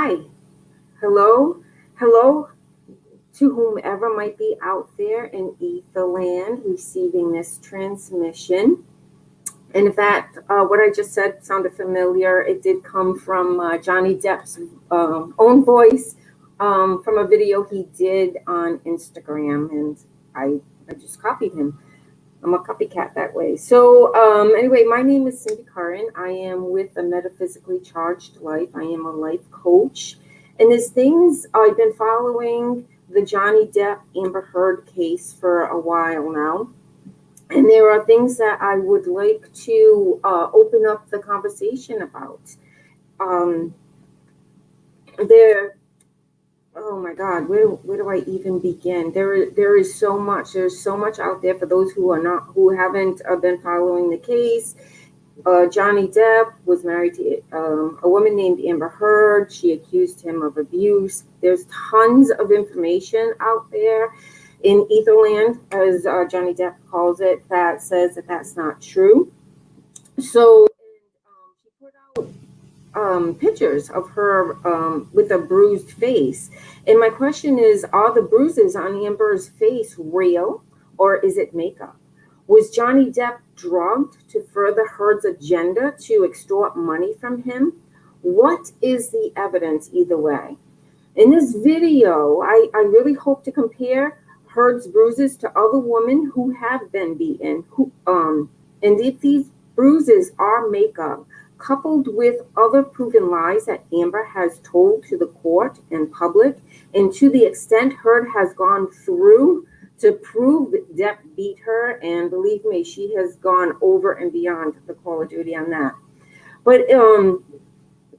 Hi, hello, hello to whomever might be out there in ether land receiving this transmission. And if what I just said sounded familiar, it did come from Johnny Depp's own voice from a video he did on Instagram, and I just copied him. I'm a copycat that way. So anyway, my name is Cindy Curran. I am with a Metaphysically Charged Life. I am a life coach. And there's things I've been following the Johnny Depp Amber Heard case for a while now. And there are things that I would like to open up the conversation about. Oh my God, where do I even begin? There is so much. There's so much out there for those who haven't been following the case. Johnny Depp was married to a woman named Amber Heard. She accused him of abuse. There's tons of information out there in Etherland, as Johnny Depp calls it, that says that that's not true. So she put out pictures of her with a bruised face. And my question is, are the bruises on Amber's face real, or is it makeup? Was Johnny Depp drugged to further Heard's agenda to extort money from him? What is the evidence either way? In this video, I really hope to compare Heard's bruises to other women who have been beaten, and if these bruises are makeup, coupled with other proven lies that Amber has told to the court and public, and to the extent Heard has gone through to prove that Depp beat her, and believe me, she has gone over and beyond the Call of Duty on that. But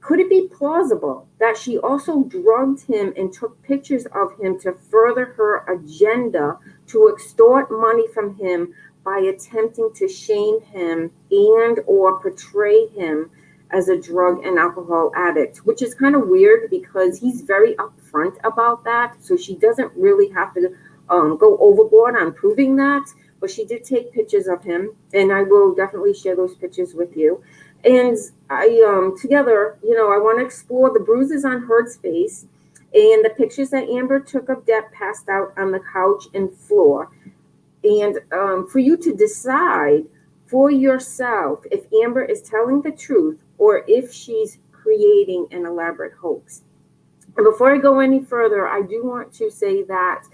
could it be plausible that she also drugged him and took pictures of him to further her agenda to extort money from him by attempting to shame him and or portray him as a drug and alcohol addict, which is kind of weird because he's very upfront about that. So she doesn't really have to go overboard on proving that, but she did take pictures of him, and I will definitely share those pictures with you. And together, I want to explore the bruises on Heard's face and the pictures that Amber took of Depp passed out on the couch and floor. And for you to decide for yourself if Amber is telling the truth or if she's creating an elaborate hoax. And before I go any further, I do want to say that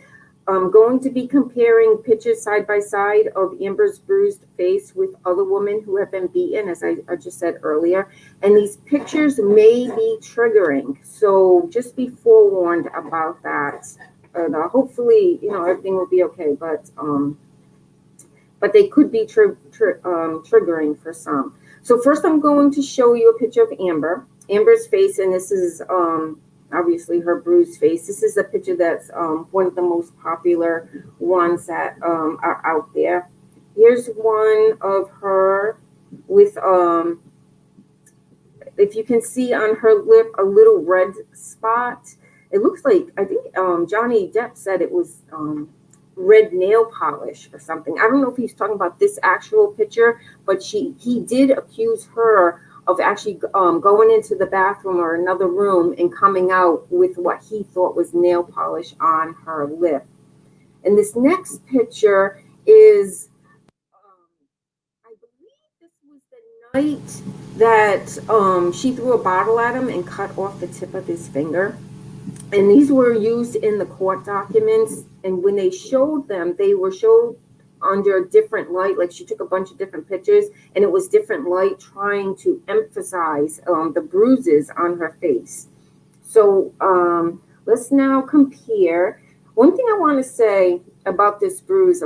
I'm going to be comparing pictures side by side of Amber's bruised face with other women who have been beaten, as I just said earlier. And these pictures may be triggering. So just be forewarned about that. Hopefully, everything will be okay. But they could be triggering for some. So first I'm going to show you a picture of Amber's face, and this is obviously her bruised face. This is a picture that's one of the most popular ones that are out there. Here's one of her with, if you can see on her lip, a little red spot. It looks like, I think Johnny Depp said it was red nail polish or something. I don't know if he's talking about this actual picture, but he did accuse her of actually going into the bathroom or another room and coming out with what he thought was nail polish on her lip. And this next picture is, I believe this was the night that she threw a bottle at him and cut off the tip of his finger. And these were used in the court documents. And when they showed them, they were showed under different light. Like she took a bunch of different pictures, and it was different light trying to emphasize the bruises on her face. So let's now compare. One thing I want to say about this bruise,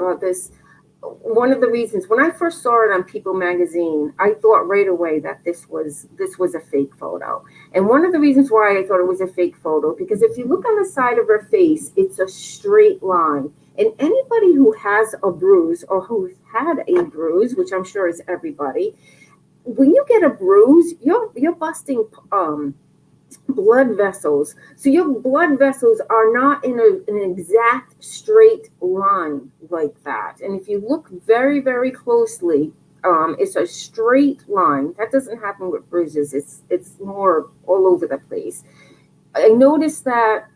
one of the reasons when I first saw it on People magazine, I thought right away that this was a fake photo. And one of the reasons why I thought it was a fake photo, because if you look on the side of her face, it's a straight line. And anybody who has a bruise or who's had a bruise, which I'm sure is everybody, when you get a bruise, you're busting blood vessels. So your blood vessels are not in an exact straight line like that. And if you look very, very closely, it's a straight line. That doesn't happen with bruises. It's more all over the place. I noticed that,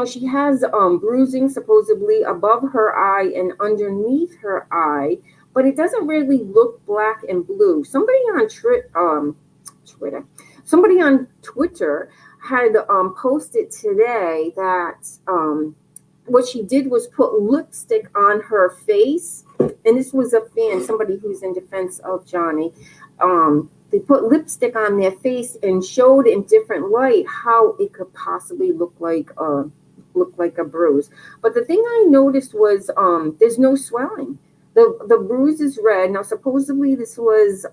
she has bruising supposedly above her eye and underneath her eye, but it doesn't really look black and blue. Twitter, somebody on Twitter had posted today that what she did was put lipstick on her face, and this was a fan, somebody who's in defense of Johnny. They put lipstick on their face and showed in different light how it could possibly look like a bruise. But the thing I noticed was there's no swelling. The bruise is red. Now supposedly this was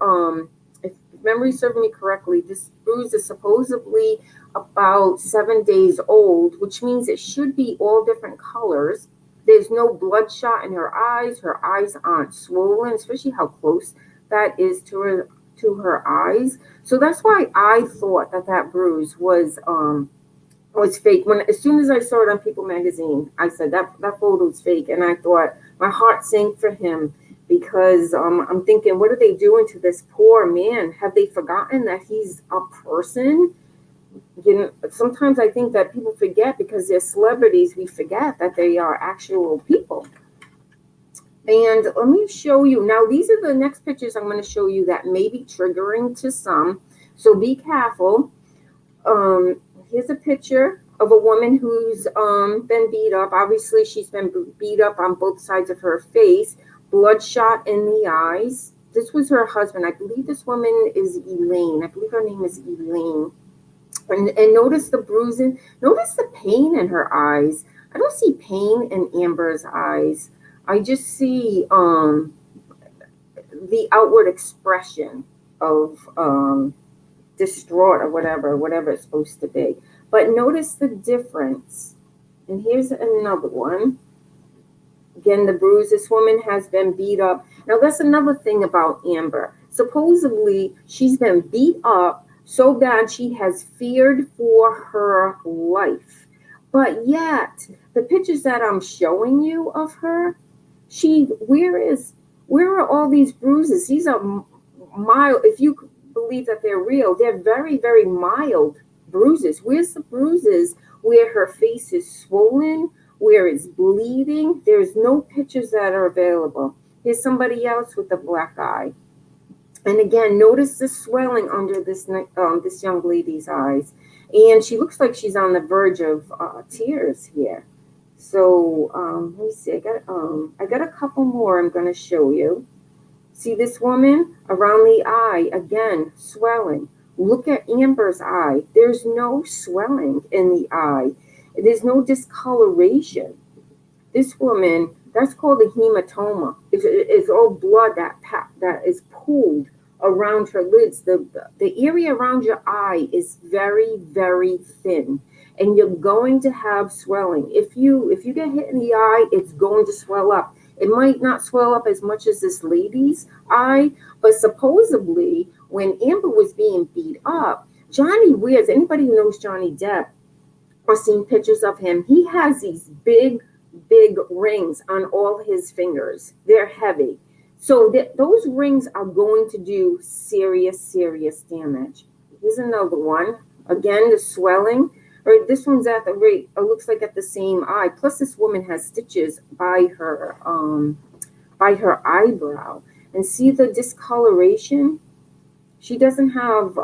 if memory served me correctly, this bruise is supposedly about 7 days old, which means it should be all different colors. There's no bloodshot in her eyes. Her eyes aren't swollen, especially how close that is to her eyes. So that's why I thought that bruise was fake. When as soon as I saw it on People magazine, I said that photo's fake, and I thought my heart sank for him because I'm thinking, what are they doing to this poor man? Have they forgotten that he's a person? Sometimes I think that people forget because they're celebrities. We forget that they are actual people. And let me show you. Now, these are the next pictures I'm going to show you that may be triggering to some. So be careful. Here's a picture of a woman who's been beat up. Obviously, she's been beat up on both sides of her face, bloodshot in the eyes. This was her husband. I believe this woman is Elaine. I believe her name is Elaine. And notice the bruising. Notice the pain in her eyes. I don't see pain in Amber's eyes. I just see the outward expression of distraught or whatever it's supposed to be. But notice the difference. And here's another one. Again, the bruise. This woman has been beat up. Now, that's another thing about Amber. Supposedly, she's been beat up so bad she has feared for her life. But yet, the pictures that I'm showing you of her, where are all these bruises? These are mild. If you believe that they're real, they're very, very mild bruises. Where's the bruises where her face is swollen, where it's bleeding? There's no pictures that are available. Here's somebody else with a black eye. And again, notice the swelling under this young lady's eyes. And she looks like she's on the verge of tears here. So let me see. I got a couple more I'm going to show you. See this woman around the eye, again, swelling. Look at Amber's eye. There's no swelling in the eye. There's no discoloration. This woman, that's called a hematoma. It's all blood that is pooled around her lids. The area around your eye is very, very thin, and you're going to have swelling. If you get hit in the eye, it's going to swell up. It might not swell up as much as this lady's eye, but supposedly when Amber was being beat up, Johnny wears, anybody who knows Johnny Depp or seen pictures of him, he has these big rings on all his fingers. They're heavy. So those rings are going to do serious damage. Here's another one. Again, the swelling. Or this one's at the rate, it looks like at the same eye. Plus, this woman has stitches by her eyebrow. And see the discoloration? She doesn't have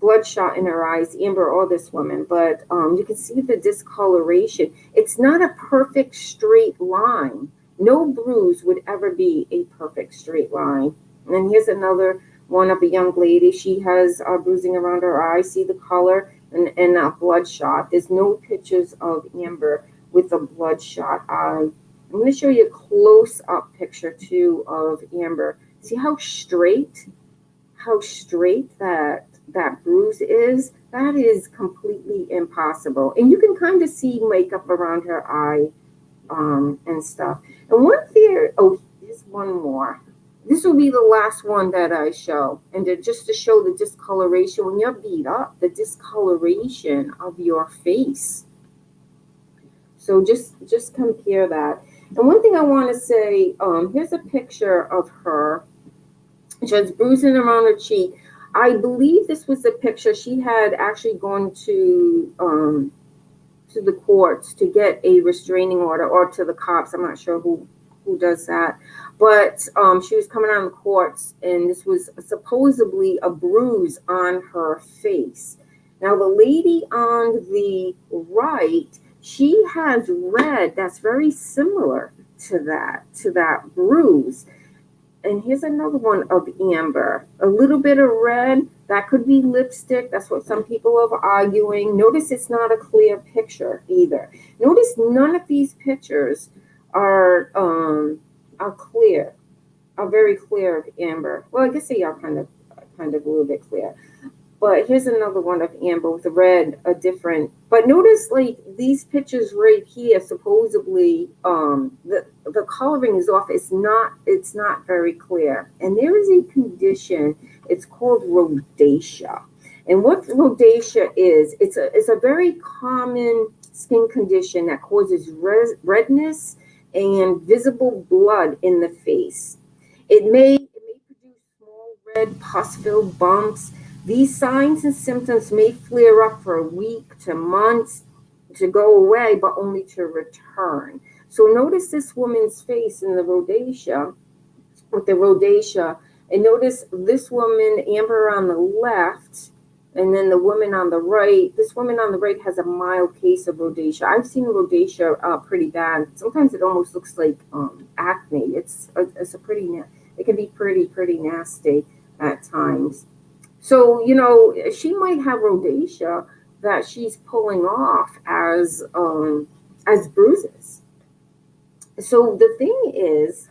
bloodshot in her eyes, Amber or this woman, but you can see the discoloration. It's not a perfect straight line. No bruise would ever be a perfect straight line. And then here's another one of a young lady. She has bruising around her eye. See the color and bloodshot. There's no pictures of Amber with a bloodshot eye. I'm going to show you a close-up picture too of Amber. See how straight that bruise is? That is completely impossible. And you can kind of see makeup around her eye and stuff. And here's one more. This will be the last one that I show. And just to show the discoloration, when you're beat up, the discoloration of your face. So just compare that. And one thing I want to say, here's a picture of her. She has bruising around her cheek. I believe this was the picture. She had actually gone to the courts to get a restraining order, or to the cops. I'm not sure who does that, but she was coming out of the courts, and this was supposedly a bruise on her face. Now the lady on the right, she has red that's very similar to that bruise. And here's another one of amber. A little bit of red, that could be lipstick. That's what some people are arguing. Notice it's not a clear picture either. Notice none of these pictures are clear, are very clear of amber. Well, I guess they are kind of a little bit clear. But here's another one of amber with the red, a different. But notice, like, these pictures right here, supposedly, the coloring is off. It's not very clear. And there is a condition. It's called rosacea. And what rosacea is, it's a very common skin condition that causes redness and visible blood in the face. It may produce small red pus-filled bumps. These signs and symptoms may flare up for a week to months to go away, but only to return. So notice this woman's face in the rosacea, with the rosacea, and notice this woman, amber on the left, and then the woman on the right. This woman on the right has a mild case of rosacea. I've seen rosacea pretty bad. Sometimes it almost looks like acne. It's a pretty, it can be pretty nasty at times. So, she might have rosacea that she's pulling off as bruises. So the thing is,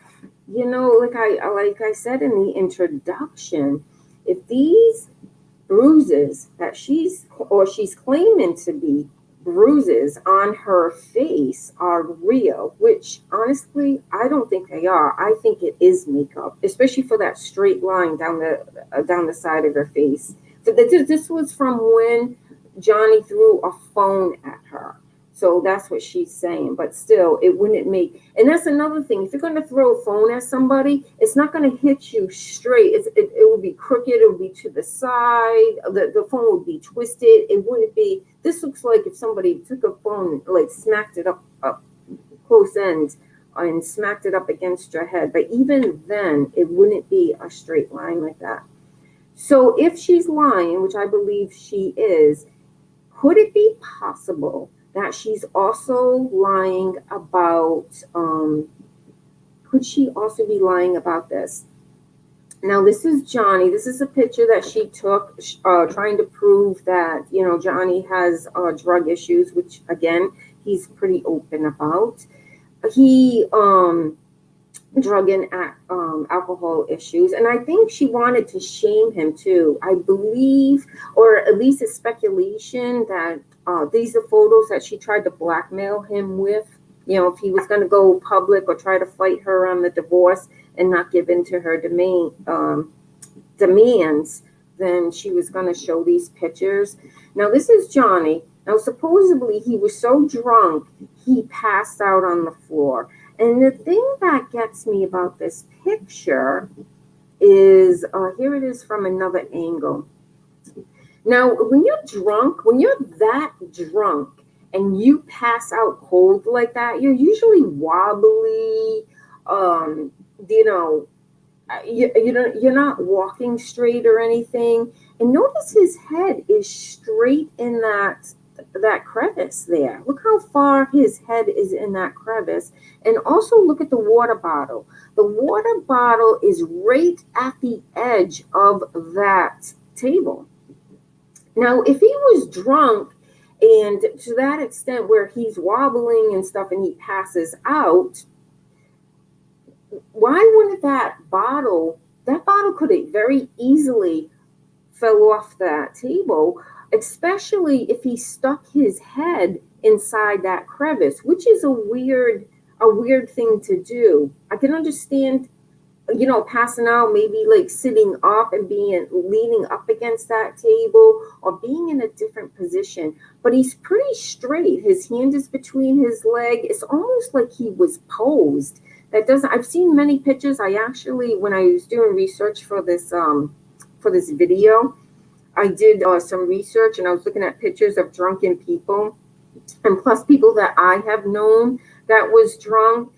like I said in the introduction, if these bruises that she's claiming to be bruises on her face are real, which honestly I don't think they are. I think it is makeup, especially for that straight line down the side of her face. So this was from when Johnny threw a phone at her. So that's what she's saying. But still, it wouldn't make. And that's another thing. If you're going to throw a phone at somebody, it's not going to hit you straight. It will be crooked. It will be to the side. The phone would be twisted. It wouldn't be. This looks like if somebody took a phone, like smacked it up close ends and smacked it up against your head. But even then, it wouldn't be a straight line like that. So if she's lying, which I believe she is, could it be possible that she's also lying about, could she also be lying about this? Now, this is Johnny. This is a picture that she took trying to prove that, Johnny has drug issues, which, again, he's pretty open about. He, drug and alcohol issues. And I think she wanted to shame him, too. I believe, or at least it's speculation that these are photos that she tried to blackmail him with. If he was going to go public or try to fight her on the divorce and not give in to her demands, then she was going to show these pictures. Now, this is Johnny. Now, supposedly, he was so drunk, he passed out on the floor. And the thing that gets me about this picture is, here it is from another angle. Now, when you're drunk, when you're that drunk and you pass out cold like that, you're usually wobbly, you're not walking straight or anything. And notice his head is straight in that crevice there. Look how far his head is in that crevice. And also look at the water bottle. The water bottle is right at the edge of that table. Now, if he was drunk and to that extent where he's wobbling and stuff and he passes out, why wouldn't that bottle could have very easily fell off that table, especially if he stuck his head inside that crevice, which is a weird thing to do. I can understand, passing out, maybe like sitting up and leaning up against that table or being in a different position, but he's pretty straight. His hand is between his leg. It's almost like he was posed. I've seen many pictures. I actually, when I was doing research for this for this video, I did some research, and I was looking at pictures of drunken people, and plus people that I have known that was drunk.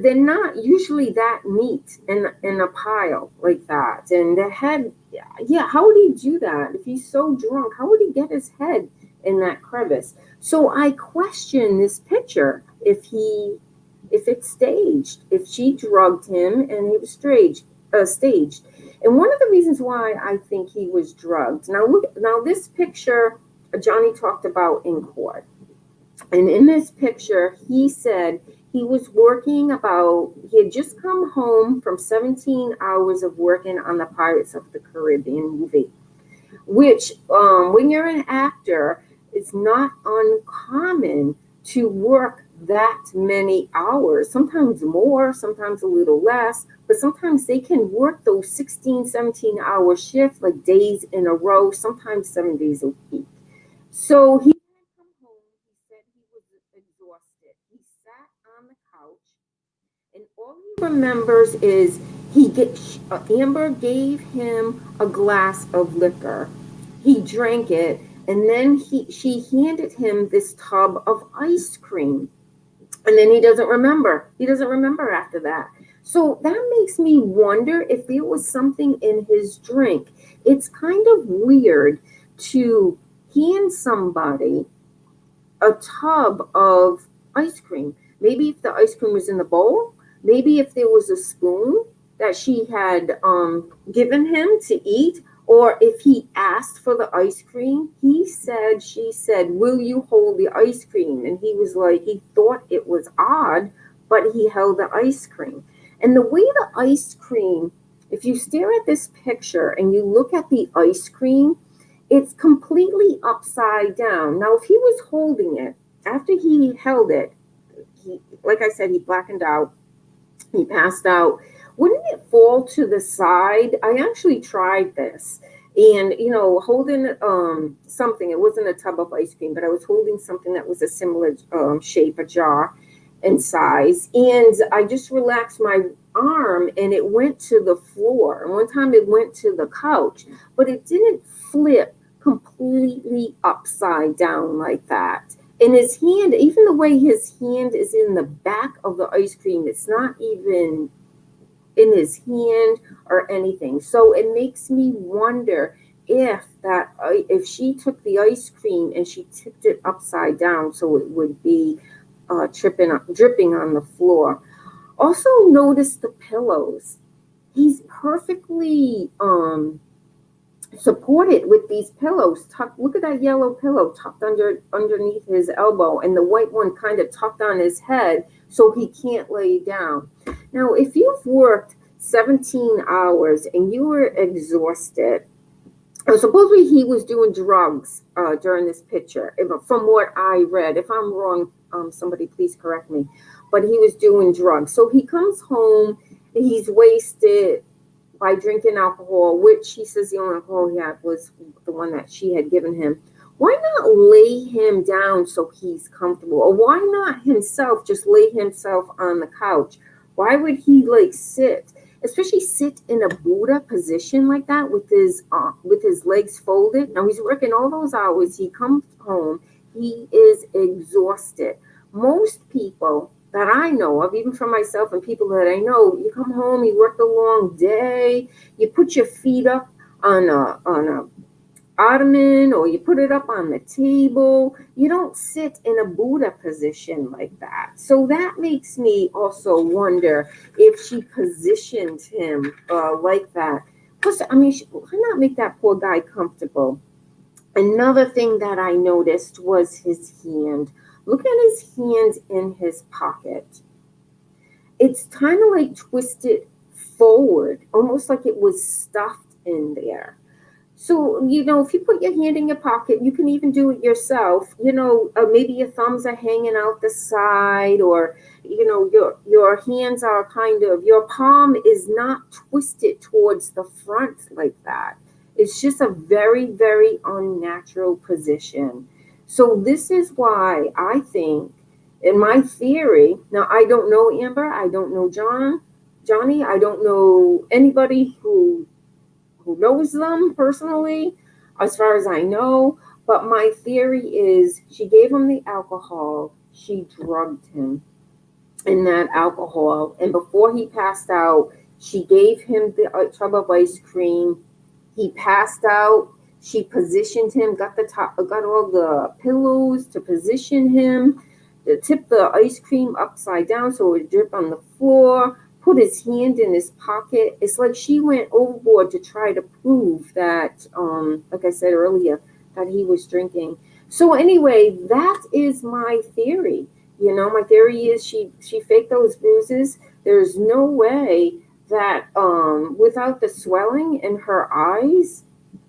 They're not usually that neat in a pile like that. And the head, yeah, how would he do that? If he's so drunk, how would he get his head in that crevice? So I question this picture, if it's staged, if she drugged him and he was staged. And one of the reasons why I think he was drugged. Now this picture Johnny talked about in court. And in this picture, he said he was he had just come home from 17 hours of working on the Pirates of the Caribbean movie, which when you're an actor, it's not uncommon to work that many hours, sometimes more, sometimes a little less, but sometimes they can work those 16, 17-hour shifts, like days in a row, sometimes 7 days a week. So he had come home, he said he was exhausted. He sat on the couch, and all he remembers is Amber gave him a glass of liquor. He drank it, and then she handed him this tub of ice cream. And then he doesn't remember. He doesn't remember after that. So that makes me wonder if there was something in his drink. It's kind of weird to hand somebody a tub of ice cream. Maybe if the ice cream was in the bowl, maybe if there was a spoon that she had given him to eat, or if he asked for the ice cream, she said, "Will you hold the ice cream?" And he was like, he thought it was odd, but he held the ice cream. And the way the ice cream, if you stare at this picture and you look at the ice cream, it's completely upside down. Now, if he was holding it, after he held it, like I said, he blackened out, he passed out. Wouldn't it fall to the side? I actually tried this, and holding something. It wasn't a tub of ice cream, but I was holding something that was a similar shape, a jar and size, and I just relaxed my arm, and it went to the floor. And one time it went to the couch, but it didn't flip completely upside down like that. And his hand, even the way his hand is in the back of the ice cream, it's not even in his hand or anything. So it makes me wonder if she took the ice cream and she tipped it upside down so it would be dripping on the floor. Also notice the pillows. He's perfectly supported with these pillows tucked. Look at that yellow pillow tucked underneath his elbow, and the white one kind of tucked on his head so he can't lay down. Now, if you've worked 17 hours and you were exhausted, supposedly he was doing drugs during this picture, from what I read. If I'm wrong, somebody please correct me. But he was doing drugs. So he comes home, and he's wasted by drinking alcohol, which he says the only alcohol he had was the one that she had given him. Why not lay him down so he's comfortable? Or why not himself just lay himself on the couch? Why would he sit, especially sit in a Buddha position like that with his legs folded? Now he's working all those hours. He comes home. He is exhausted. Most people that I know of, even for myself and people that I know, you come home, you work a long day, you put your feet up on a ottoman, or you put it up on the table. You don't sit in a Buddha position like that. So that makes me also wonder if she positioned him like that. Plus, why not make that poor guy comfortable? Another thing that I noticed was his hand. Look at his hand in his pocket. It's kind of like twisted forward, almost like it was stuffed in there. So, if you put your hand in your pocket, you can even do it yourself. Maybe your thumbs are hanging out the side, or, your hands are your palm is not twisted towards the front like that. It's just a very, very unnatural position. So this is why I think, in my theory, now I don't know Amber, I don't know Johnny, I don't know anybody who who knows them personally, as far as I know. But my theory is she gave him the alcohol, she drugged him in that alcohol, and before he passed out, she gave him the tub of ice cream. He passed out. She positioned him, got all the pillows to position him, to tip the ice cream upside down so it would drip on the floor, put his hand in his pocket. It's like she went overboard to try to prove that, like I said earlier, that he was drinking. So anyway, that is my theory. My theory is she faked those bruises. There's no way that without the swelling in her eyes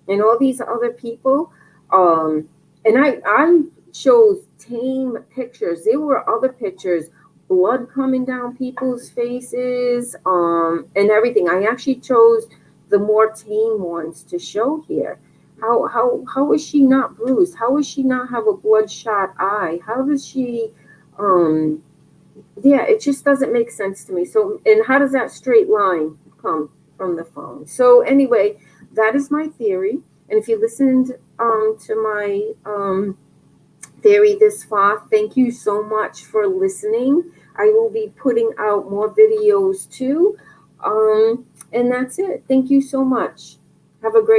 and all these other people, and I chose tame pictures. There were other pictures, blood coming down people's faces, and everything. I actually chose the more tame ones to show here. How is she not bruised? How does she not have a bloodshot eye? How does she yeah, it just doesn't make sense to me. So, and how does that straight line come from the phone? So anyway, that is my theory. And if you listened to my theory this far, thank you so much for listening. I will be putting out more videos too. And that's it. Thank you so much. Have a great